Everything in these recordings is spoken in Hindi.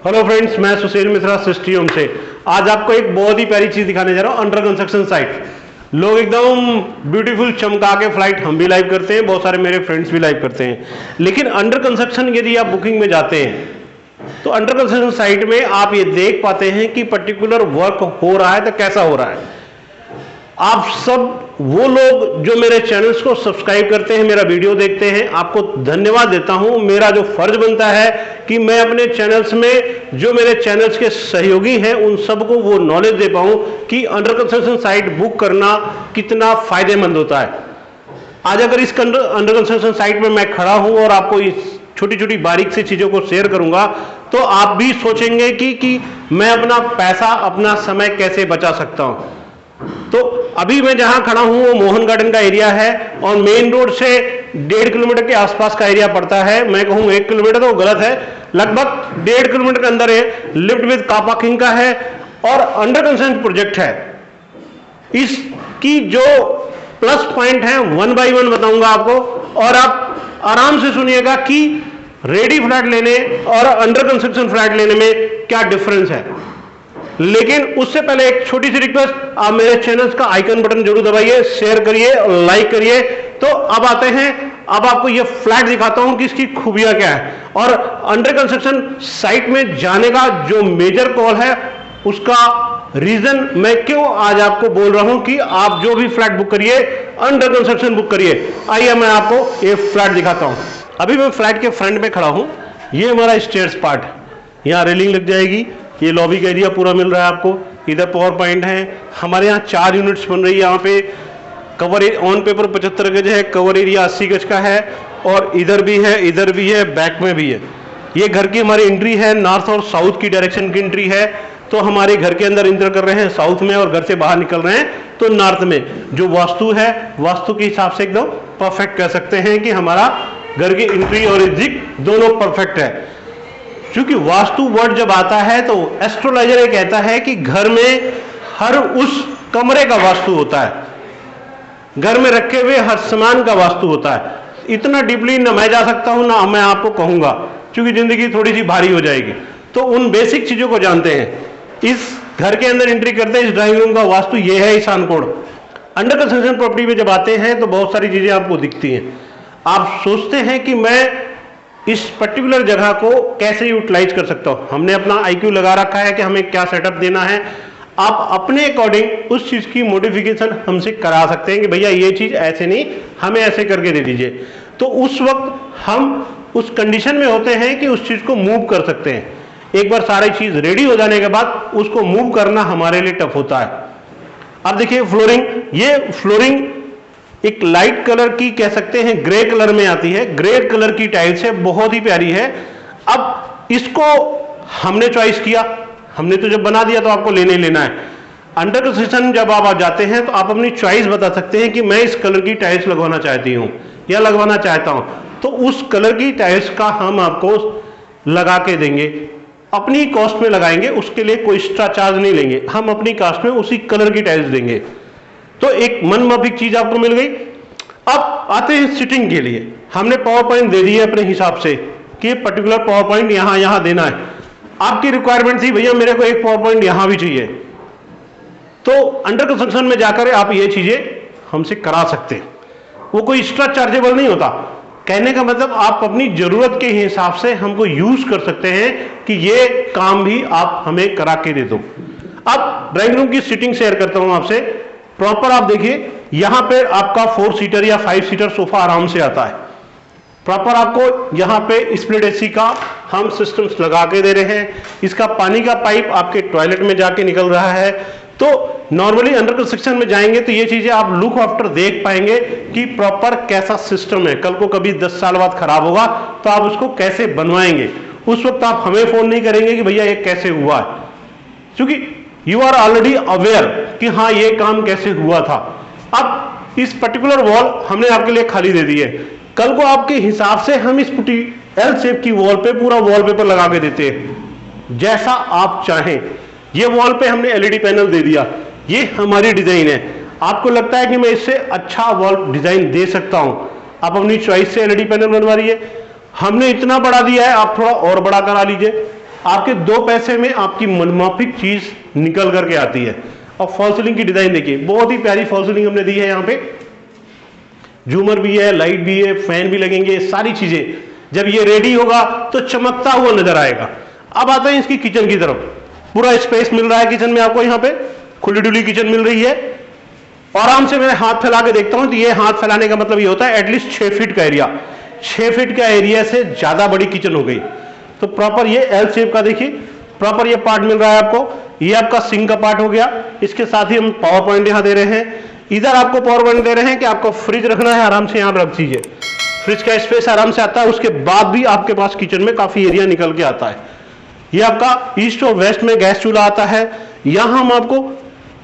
हेलो फ्रेंड्स, मैं सुशील मिश्रा सृष्टि होम से आज आपको एक बहुत ही प्यारी चीज दिखाने जा रहा हूं। अंडर कंस्ट्रक्शन साइट लोग एकदम ब्यूटीफुल चमका के फ्लाइट हम भी लाइव करते हैं, बहुत सारे मेरे फ्रेंड्स भी लाइव करते हैं। लेकिन अंडर कंस्ट्रक्शन यदि आप बुकिंग में जाते हैं तो अंडर कंस्ट्रक्शन साइट में आप ये देख पाते हैं कि पर्टिकुलर वर्क हो रहा है तो कैसा हो रहा है। आप सब वो लोग जो मेरे चैनल्स को सब्सक्राइब करते हैं, मेरा वीडियो देखते हैं, आपको धन्यवाद देता हूं। मेरा जो फर्ज बनता है कि मैं अपने चैनल्स में जो मेरे चैनल्स के सहयोगी हैं उन सबको वो नॉलेज दे पाऊं कि अंडर कंस्ट्रक्शन साइट बुक करना कितना फायदेमंद होता है। आज अगर इस अंडर कंस्ट्रक्शन साइट में मैं खड़ा हूं और आपको इस छोटी छोटी बारीक सी चीजों को शेयर करूंगा तो आप भी सोचेंगे कि मैं अपना पैसा, अपना समय कैसे बचा सकता हूं। तो अभी मैं जहां खड़ा हूं वो मोहन गार्डन का एरिया है और मेन रोड से 1.5 किलोमीटर के आसपास का एरिया पड़ता है। मैं कहूं 1 किलोमीटर तो गलत है, लगभग 1.5 किलोमीटर के अंदर है। लिफ्ट विद कार पार्किंग का है और अंडर कंस्ट्रक्शन प्रोजेक्ट है। इसकी जो प्लस पॉइंट है 1 बाय 1 बताऊंगा आपको और आप आराम से सुनिएगा कि रेडी फ्लैट लेने और अंडर कंस्ट्रक्शन फ्लैट लेने में क्या डिफरेंस है। लेकिन उससे पहले एक छोटी सी रिक्वेस्ट, आप मेरे चैनल्स का आइकन बटन जरूर दबाइए, शेयर करिए और लाइक करिए। तो अब आते हैं, अब आपको ये फ्लैट दिखाता हूं कि इसकी खूबियां क्या है और अंडर कंस्ट्रक्शन साइट में जाने का जो मेजर कॉल है उसका रीजन मैं क्यों आज आपको बोल रहा हूं कि आप जो भी फ्लैट बुक करिए अंडर कंस्ट्रक्शन बुक करिए। आइए मैं आपको ये फ्लैट दिखाता हूं। अभी मैं फ्लैट के फ्रंट में खड़ा हूं, ये हमारा स्टेयर्स पार्ट, यहां रेलिंग लग जाएगी, ये लॉबी का एरिया पूरा मिल रहा है आपको। इधर पावर पॉइंट है, हमारे यहाँ 4 यूनिट्स बन रही है। यहाँ पे कवर ऑन पेपर 75 गज है, कवर एरिया 80 गज का है और इधर भी है, इधर भी है, बैक में भी है। ये घर की हमारी एंट्री है, नॉर्थ और साउथ की डायरेक्शन की एंट्री है। तो हमारे घर के अंदर इंटर कर रहे हैं साउथ में और घर से बाहर निकल रहे हैं तो नॉर्थ में। जो वास्तु है, वास्तु के हिसाब से एकदम परफेक्ट कह सकते हैं कि हमारा घर की एंट्री और एग्जिट दोनों परफेक्ट है। क्योंकि वास्तु वर्ड जब आता है तो एस्ट्रोलॉजर ये कहता है कि घर में हर उस कमरे का वास्तु होता है, घर में रखे हुए हर सामान का वास्तु होता है। इतना डीपली ना मैं जा सकता हूं ना मैं आपको कहूंगा, क्योंकि जिंदगी थोड़ी सी भारी हो जाएगी। तो उन बेसिक चीजों को जानते हैं। इस घर के अंदर एंट्री करते हैं, इस ड्राइंग रूम का वास्तु ये है ईशान कोण। अंडर कंस्ट्रक्शन प्रॉपर्टी में जब आते हैं तो बहुत सारी चीजें आपको दिखती हैं। आप सोचते हैं कि मैं इस पर्टिकुलर जगह को कैसे यूटिलाइज कर सकता हूं। हमने अपना आईक्यू लगा रखा है कि हमें क्या सेटअप देना है। आप अपने अकॉर्डिंग उस चीज की मॉडिफिकेशन हमसे करा सकते हैं कि भैया ये चीज ऐसे नहीं, हमें ऐसे करके दे दीजिए। तो उस वक्त हम उस कंडीशन में होते हैं कि उस चीज को मूव कर सकते हैं। एक बार सारी चीज रेडी हो जाने के बाद उसको मूव करना हमारे लिए टफ होता है। अब देखिए फ्लोरिंग, ये फ्लोरिंग एक लाइट कलर की कह सकते हैं, ग्रे कलर में आती है। ग्रे कलर की टाइल्स है, बहुत ही प्यारी है। अब इसको हमने चॉइस किया, हमने तो जब बना दिया तो आपको लेने ही लेना है। अंडर कंस्ट्रक्शन जब आप जाते हैं तो आप अपनी चॉइस बता सकते हैं कि मैं इस कलर की टाइल्स लगवाना चाहती हूं या लगवाना चाहता हूं, तो उस कलर की टाइल्स का हम आपको लगा के देंगे, अपनी कॉस्ट में लगाएंगे। उसके लिए कोई एक्स्ट्रा चार्ज नहीं लेंगे, हम अपनी कॉस्ट में उसी कलर की टाइल्स देंगे। तो एक मनमाफिक चीज आपको मिल गई। अब आते हैं सिटिंग के लिए। हमने पावर पॉइंट दे दी है अपने हिसाब से कि पर्टिकुलर पावर पॉइंट यहां यहां देना है। आपकी रिक्वायरमेंट थी भैया मेरे को एक पावर पॉइंट यहां भी चाहिए, तो अंडर कंस्ट्रक्शन में जाकर आप ये चीजें हमसे करा सकते हैं। वो कोई एक्स्ट्रा चार्जेबल नहीं होता। कहने का मतलब आप अपनी जरूरत के हिसाब से हमको यूज कर सकते हैं कि ये काम भी आप हमें करा के दे दो। अब ड्राइंग रूम की सिटिंग शेयर करता हूं आपसे। प्रॉपर आप देखिए, यहां पे आपका 4 सीटर या 5 सीटर सोफा आराम से आता है। प्रॉपर आपको यहां पे स्प्लिट एसी का हम सिस्टम्स लगा के दे रहे हैं। इसका पानी का पाइप आपके टॉयलेट में जाके निकल रहा है। तो नॉर्मली अंडर कंस्ट्रक्शन में जाएंगे तो ये चीजें आप लुक आफ्टर देख पाएंगे कि प्रॉपर कैसा सिस्टम है। कल को कभी 10 साल बाद खराब होगा तो आप उसको कैसे बनवाएंगे। उस वक्त आप हमें फोन नहीं करेंगे कि भैया ये कैसे हुआ है, क्योंकि यू आर ऑलरेडी अवेयर कि हाँ ये काम कैसे हुआ था। अब इस पर्टिकुलर वॉल हमने आपके लिए खाली दे दी है। कल को आपके हिसाब से हम इस पुटी एल शेप की वॉल पे पूरा वॉलपेपर लगा के देते हैं जैसा आप चाहें। ये वॉल पे हमने एलईडी पैनल दे दिया, ये हमारी डिजाइन है। आपको लगता है कि मैं इससे अच्छा वॉल डिजाइन दे सकता हूं, आप अपनी चॉइस से एलईडी पैनल बनवा रही है। हमने इतना बड़ा दिया है, आप थोड़ा और बड़ा करा लीजिए। आपके 2 पैसे में आपकी मनमाफिक चीज निकल करके आती है। और फॉल सीलिंग की डिजाइन देखिए, बहुत ही प्यारी फॉल सीलिंग हमने दी है। यहाँ पे झूमर भी है, लाइट भी है, फैन भी लगेंगे, सारी चीजें। जब ये रेडी होगा तो चमकता हुआ नजर आएगा। अब आते हैं इसकी किचन की तरफ। पूरा स्पेस मिल रहा है किचन में आपको, यहाँ पे खुली डुली किचन मिल रही है। आराम से मैं हाथ फैला के देखता हूं तो ये हाथ फैलाने का मतलब ये होता है एटलीस्ट 6 फीट का एरिया। 6 फीट का एरिया से ज्यादा बड़ी किचन हो गई। तो प्रॉपर ये एल शेप का देखिए, प्रॉपर ये पार्ट मिल रहा है आपको। ये आपका सिंक का पार्ट हो गया। इसके साथ ही हम पावर पॉइंट यहां दे रहे हैं। इधर आपको पावर पॉइंट दे रहे हैं कि आपको फ्रिज रखना है, आराम से यहां रख दीजिए, फ्रिज का स्पेस आराम से आता है। उसके बाद भी आपके पास किचन में काफी एरिया निकल के आता है। ये आपका ईस्ट और वेस्ट में गैस चूल्हा आता है। यहां हम आपको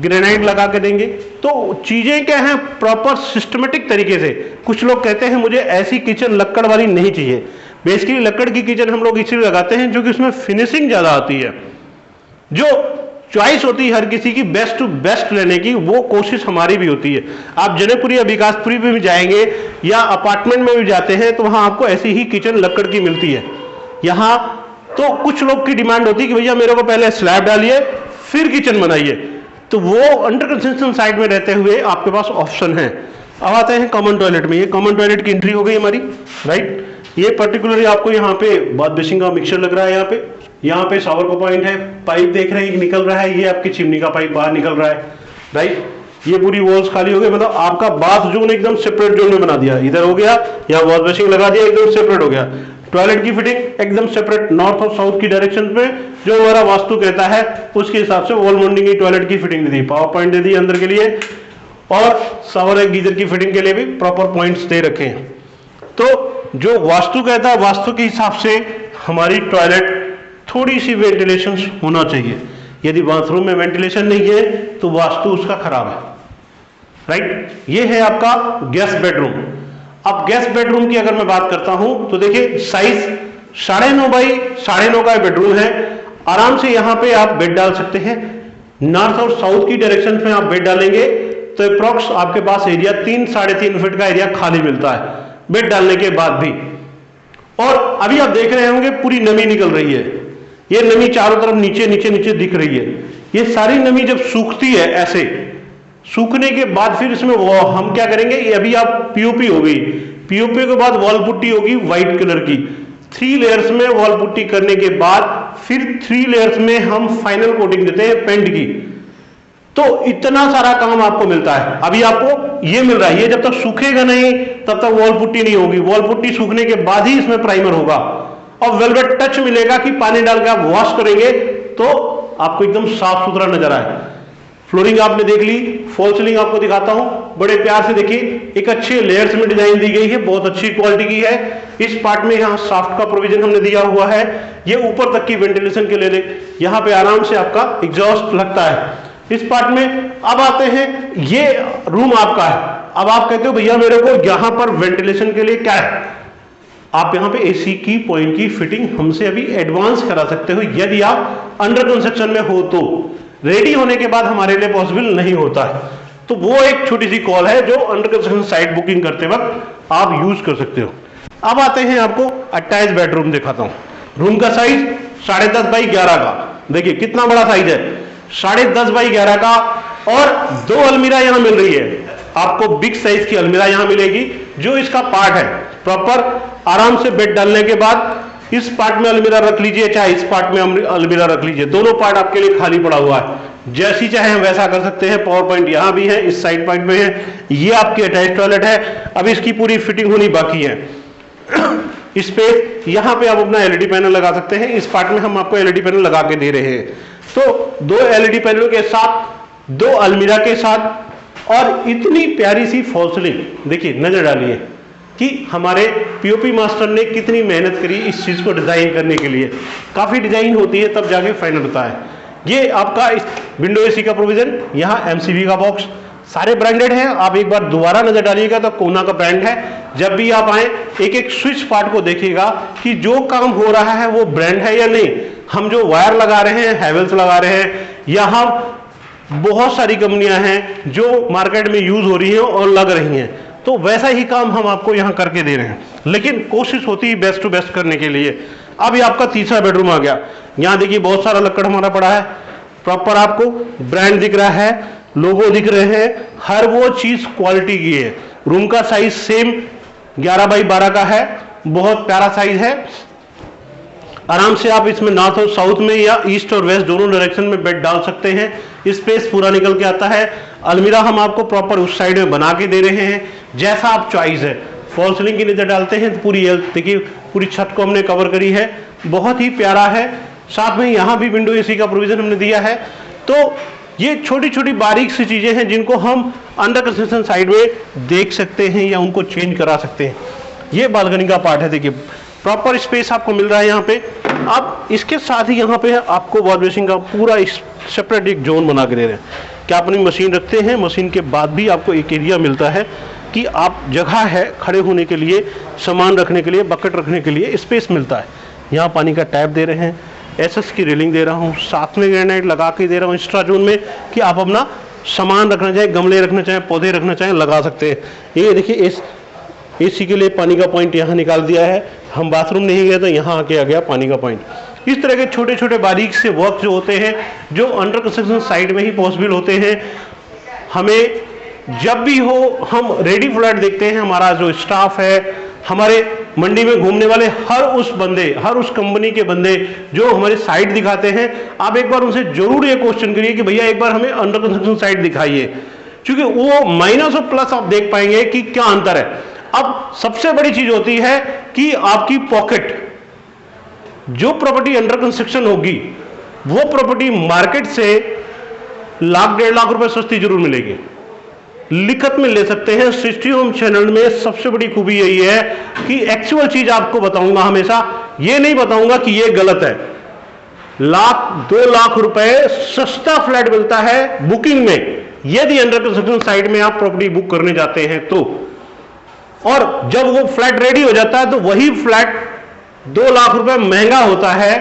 ग्रेनाइट लगा के देंगे। तो चीजें क्या हैं, प्रॉपर सिस्टमेटिक तरीके से। कुछ लोग कहते हैं मुझे ऐसी किचन लक्कड़ वाली नहीं चाहिए। बेसिकली लक्कड़ की किचन हम लोग इसलिए लगाते हैं जो कि उसमें फिनिशिंग ज्यादा आती है। जो चॉइस होती है हर किसी की बेस्ट टू बेस्ट लेने की, वो कोशिश हमारी भी होती है। आप जनकपुरी या विकासपुरी में भी जाएंगे या अपार्टमेंट में भी जाते हैं तो वहां आपको ऐसी ही किचन लक्कड़ की मिलती है। यहां तो कुछ लोग की डिमांड होती है कि भैया मेरे को पहले स्लैब डालिए फिर किचन बनाइए। तो वो अंडर कंस्ट्रक्शन साइट में रहते हुए आपके पास ऑप्शन है। अब आते हैं कॉमन टॉयलेट में। ये कॉमन टॉयलेट की एंट्री हो गई हमारी, राइट। ये पर्टिकुलरली आपको यहाँ पे बाथ बेसिंग का मिक्सचर लग रहा है। यहाँ पे शावर का पॉइंट है। पाइप देख रहे हैं निकल रहा है, ये आपकी चिमनी का पाइप बाहर निकल रहा है, राइट। ये पूरी वॉल्स खाली हो गई, मतलब आपका बाथ जोन एकदम सेपरेट जोन में बना दिया। इधर हो गया, यहाँ वॉश बेसिंग लगा दिया, एकदम सेपरेट हो गया। टॉयलेट की फिटिंग एकदम सेपरेट नॉर्थ और साउथ की डायरेक्शन में, जो हमारा वास्तु कहता है उसके हिसाब से वॉल माउंटिंग की टॉयलेट की फिटिंग दे दी, पावर पॉइंट दे दी अंदर के लिए, और शावर गीजर की फिटिंग के लिए भी प्रॉपर पॉइंट्स दे रखे हैं। तो जो वास्तु कहता है, वास्तु के हिसाब से हमारी टॉयलेट थोड़ी सी वेंटिलेशन होना चाहिए। यदि बाथरूम में वेंटिलेशन नहीं है तो वास्तु उसका खराब है, राइट। ये है आपका गेस्ट बेडरूम। अब गेस्ट बेडरूम की अगर मैं बात करता हूं तो देखिए साइज 9.5 बाई 9.5 का बेडरूम है। आराम से यहां पे आप बेड डाल सकते हैं। नॉर्थ और साउथ की डायरेक्शन में आप बेड डालेंगे तो अप्रॉक्स आपके पास एरिया 3-3.5 फीट का एरिया खाली मिलता है बेड डालने के बाद भी। और अभी आप देख रहे होंगे पूरी नमी निकल रही है। ये नमी चारों तरफ नीचे नीचे नीचे दिख रही है। ये सारी नमी जब सूखती है, ऐसे सूखने के बाद फिर इसमें हम क्या करेंगे, ये अभी आप पीओपी हो गई, पीओपी के बाद वॉल पुट्टी होगी व्हाइट कलर की। 3 लेयर्स में वॉल पुट्टी करने के बाद फिर 3 लेयर्स में हम फाइनल कोटिंग देते हैं पेंट की। तो इतना सारा काम आपको मिलता है। अभी आपको ये मिल रहा है, ये जब तक सूखेगा नहीं तब तक वॉल पुट्टी नहीं होगी। वॉल पुट्टी सूखने के बाद ही इसमें प्राइमर होगा और वेलवेट टच मिलेगा कि पानी डाल के आप वॉश करेंगे तो आपको एकदम साफ सुथरा नजर आए। फ्लोरिंग आपने देख ली, फॉल सीलिंग आपको दिखाता हूं। बड़े प्यार से देखिए, एक अच्छे लेयर्स में डिजाइन दी गई है, बहुत अच्छी क्वालिटी की है। इस पार्ट में यहाँ साफ्ट का प्रोविजन हमने दिया हुआ है। ये ऊपर तक की वेंटिलेशन के लिए यहाँ पे आराम से आपका एग्जॉस्ट लगता है इस पार्ट में। अब आते हैं, ये रूम आपका है। अब आप कहते हो भैया मेरे को यहां पर वेंटिलेशन के लिए क्या है, आप यहां पे एसी की पॉइंट की फिटिंग हमसे अभी एडवांस करा सकते हो यदि आप अंडर कंस्ट्रक्शन में हो तो। रेडी होने के बाद हमारे लिए पॉसिबल नहीं होता है, तो वो एक छोटी सी कॉल है जो अंडर कंस्ट्रक्शन साइट बुकिंग करते वक्त आप यूज कर सकते हो। अब आते हैं, आपको अटैच बेडरूम दिखाता हूं। रूम का साइज 10.5 बाई 11 का, देखिए कितना बड़ा साइज है, 10.5 बाई 11 का। और 2 अलमीरा यहां मिल रही है आपको, बिग साइज की अलमीरा यहां मिलेगी। जो इसका पार्ट है प्रॉपर, आराम से बेड डालने के बाद इस पार्ट में अलमीरा रख लीजिए, चाहे इस पार्ट में अलमीरा रख लीजिए, दोनों पार्ट आपके लिए खाली पड़ा हुआ है। जैसी चाहे हम वैसा कर सकते हैं। पावर पॉइंट यहां भी है, इस साइड पॉइंट में है। ये आपकी अटैच टॉयलेट है, अब इसकी पूरी फिटिंग होनी बाकी है। इस पे यहां पे आप अपना एलईडी पैनल लगा सकते हैं। इस पार्ट में हम आपको एलईडी पैनल लगा के दे रहे हैं। तो 2 एलईडी पैनल के साथ, 2 अलमीरा के साथ और इतनी प्यारी सी फॉल सीलिंग। देखिए, नजर डालिए कि हमारे पीओपी मास्टर ने कितनी मेहनत करी इस चीज को डिजाइन करने के लिए। काफी डिजाइन होती है तब जाके फाइनल होता है। ये आपका विंडो एसी का प्रोविजन, यहाँ एमसीबी का बॉक्स, सारे ब्रांडेड हैं। आप एक बार दोबारा नजर डालिएगा तो कोना का ब्रांड है। जब भी आप आए एक एक स्विच पार्ट को देखिएगा कि जो काम हो रहा है वो ब्रांड है या नहीं। हम जो वायर लगा रहे हैं हैवेल्स लगा रहे हैं, यहाँ बहुत सारी कंपनियां हैं जो मार्केट में यूज हो रही हैं और लग रही हैं, तो वैसा ही काम हम आपको यहाँ करके दे रहे हैं। लेकिन कोशिश होती है बेस्ट टू बेस्ट करने के लिए। अब ये आपका तीसरा बेडरूम आ गया। यहाँ देखिए बहुत सारा लक्कड़ हमारा पड़ा है, प्रॉपर आपको ब्रांड दिख रहा है, लोगो दिख रहे हैं, हर वो चीज क्वालिटी की है। रूम का साइज सेम 11 बाई 12 का है, बहुत प्यारा साइज है। आराम से आप इसमें नॉर्थ और साउथ में या ईस्ट और वेस्ट दोनों डायरेक्शन में बेड डाल सकते हैं। स्पेस पूरा निकल के आता है। अलमीरा हम आपको प्रॉपर उस साइड में बना के दे रहे हैं, जैसा आप चॉइस है। फॉल सीलिंग की नीचे डालते हैं तो पूरी देखिए पूरी छत को हमने कवर करी है, बहुत ही प्यारा है। साथ में यहाँ भी विंडो एसी का प्रोविजन हमने दिया है। तो ये छोटी छोटी बारीक सी चीजें हैं जिनको हम अंडर कंस्ट्रक्शन साइड में देख सकते हैं या उनको चेंज करा सकते हैं। ये बालकनी का पार्ट है, देखिए प्रॉपर स्पेस आपको मिल रहा है यहाँ पे। अब इसके साथ ही यहाँ पे आपको वॉश बेसिंग का पूरा सेपरेट एक जोन बना के दे रहे हैं कि आप अपनी मशीन रखते हैं, मशीन के बाद भी आपको एक एरिया मिलता है कि आप जगह है खड़े होने के लिए, सामान रखने के लिए, बकेट रखने के लिए स्पेस मिलता है। यहाँ पानी का टैप दे रहे हैं, एसएस की रेलिंग दे रहा हूँ, साथ में ग्रेनाइट लगा के दे रहा हूँ एक्स्ट्रा जोन में कि आप अपना सामान रखना चाहें, गमले रखना चाहें, पौधे रखना चाहें, लगा सकते हैं। ये देखिए इस एसी के लिए पानी का पॉइंट यहाँ निकाल दिया है। हम बाथरूम नहीं गए तो यहाँ आके आ गया पानी का पॉइंट। इस तरह के छोटे छोटे बारीक से वर्क जो होते हैं, जो अंडर कंस्ट्रक्शन साइड में ही पॉसिबल होते हैं। हमें जब भी हो हम रेडी फ्लैट देखते हैं। हमारा जो स्टाफ है, हमारे मंडी में घूमने वाले हर उस बंदे, हर उस कंपनी के बंदे जो हमारे साइट दिखाते हैं, आप एक बार उनसे जरूर ये क्वेश्चन करिए कि भैया एक बार हमें अंडर कंस्ट्रक्शन साइट दिखाइए, क्योंकि वो माइनस और प्लस आप देख पाएंगे कि क्या अंतर है। अब सबसे बड़ी चीज होती है कि आपकी पॉकेट, जो प्रॉपर्टी अंडर कंस्ट्रक्शन होगी वो प्रॉपर्टी मार्केट से लाख 1.5 लाख रुपए सस्ती जरूर मिलेगी, लिखत में ले सकते हैं। सृष्टि होम चैनल में सबसे बड़ी खूबी यही है कि एक्चुअल चीज आपको बताऊंगा, हमेशा ये नहीं बताऊंगा कि ये गलत है। 1-2 लाख रुपए सस्ता फ्लैट मिलता है बुकिंग में, यदि अंडर कंस्ट्रक्शन साइट में आप प्रॉपर्टी बुक करने जाते हैं तो। और जब वो फ्लैट रेडी हो जाता है तो वही फ्लैट 2 लाख रुपए महंगा होता है।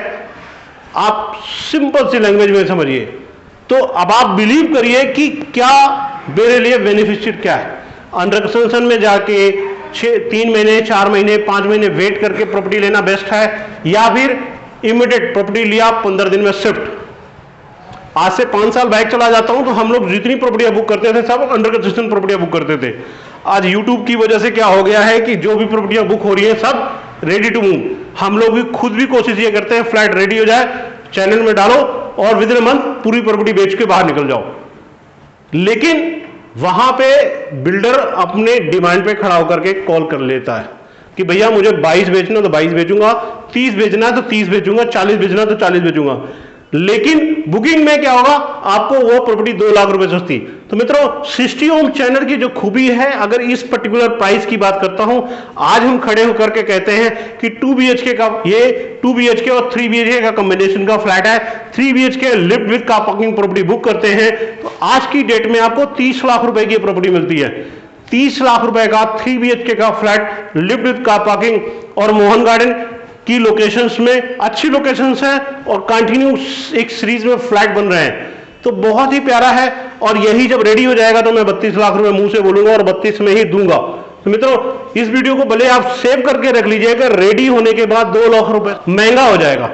आप सिंपल सी लैंग्वेज में समझिए। तो अब आप बिलीव करिए कि क्या मेरे लिए बेनिफिशियल क्या है। अंडर कंस्ट्रक्शन में जाके 3 महीने, 4 महीने, 5 महीने वेट करके प्रॉपर्टी लेना बेस्ट है, या फिर इमीडिएट प्रॉपर्टी लिया 15 दिन में शिफ्ट। आज से 5 साल बैक चला जाता हूं तो हम लोग जितनी प्रॉपर्टियां बुक करते थे सब अंडर कंस्ट्रक्शन प्रॉपर्टियां बुक करते थे। आज यूट्यूब की वजह से क्या हो गया है कि जो भी प्रॉपर्टियां बुक हो रही है सब रेडी टू मूव। हम लोग भी खुद भी कोशिश ये करते हैं फ्लैट रेडी हो जाए, चैनल में डालो और विद इन मंथ पूरी प्रॉपर्टी बेच के बाहर निकल जाओ। लेकिन वहां पे बिल्डर अपने डिमांड पे खड़ा होकर के कॉल कर लेता है कि भैया मुझे 22 बेचना तो 22 बेचूंगा, 30 बेचना है तो 30 बेचूंगा, 40 बेचना है तो 40 बेचूंगा। लेकिन बुकिंग में क्या होगा, आपको वो प्रॉपर्टी 2 लाख रुपए सस्ती। तो मित्रों, सृष्टि होम चैनल की जो खूबी है, अगर इस पर्टिकुलर प्राइस की बात करता हूं, आज हम खड़े होकर के कहते हैं कि 2 BHK का, ये 2 BHK और 3 BHK का कॉम्बिनेशन का फ्लैट है। 3 BHK lift with car parking property book करते हैं तो आज की डेट में आपको 30 लाख रुपए की प्रॉपर्टी मिलती है। 30 लाख रुपए का 3 BHK का flat, lift with car parking, और मोहन गार्डन की लोकेशंस में अच्छी लोकेशंस हैं और कंटिन्यू एक सीरीज में फ्लैट बन रहे हैं। तो बहुत ही प्यारा है। और यही जब रेडी हो जाएगा तो मैं 32 लाख रुपए मुंह से बोलूंगा और 32 में ही दूंगा। तो मित्रों, इस वीडियो को भले आप सेव करके रख लीजिएगा, रेडी होने के बाद 2 लाख रुपए महंगा हो जाएगा,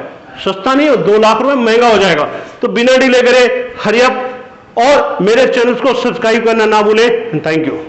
सस्ता नहीं हो, 2 लाख रुपए महंगा हो जाएगा। तो बिना डिले करे हरी अप और मेरे चैनल को सब्सक्राइब करना ना भूलें। Thank you.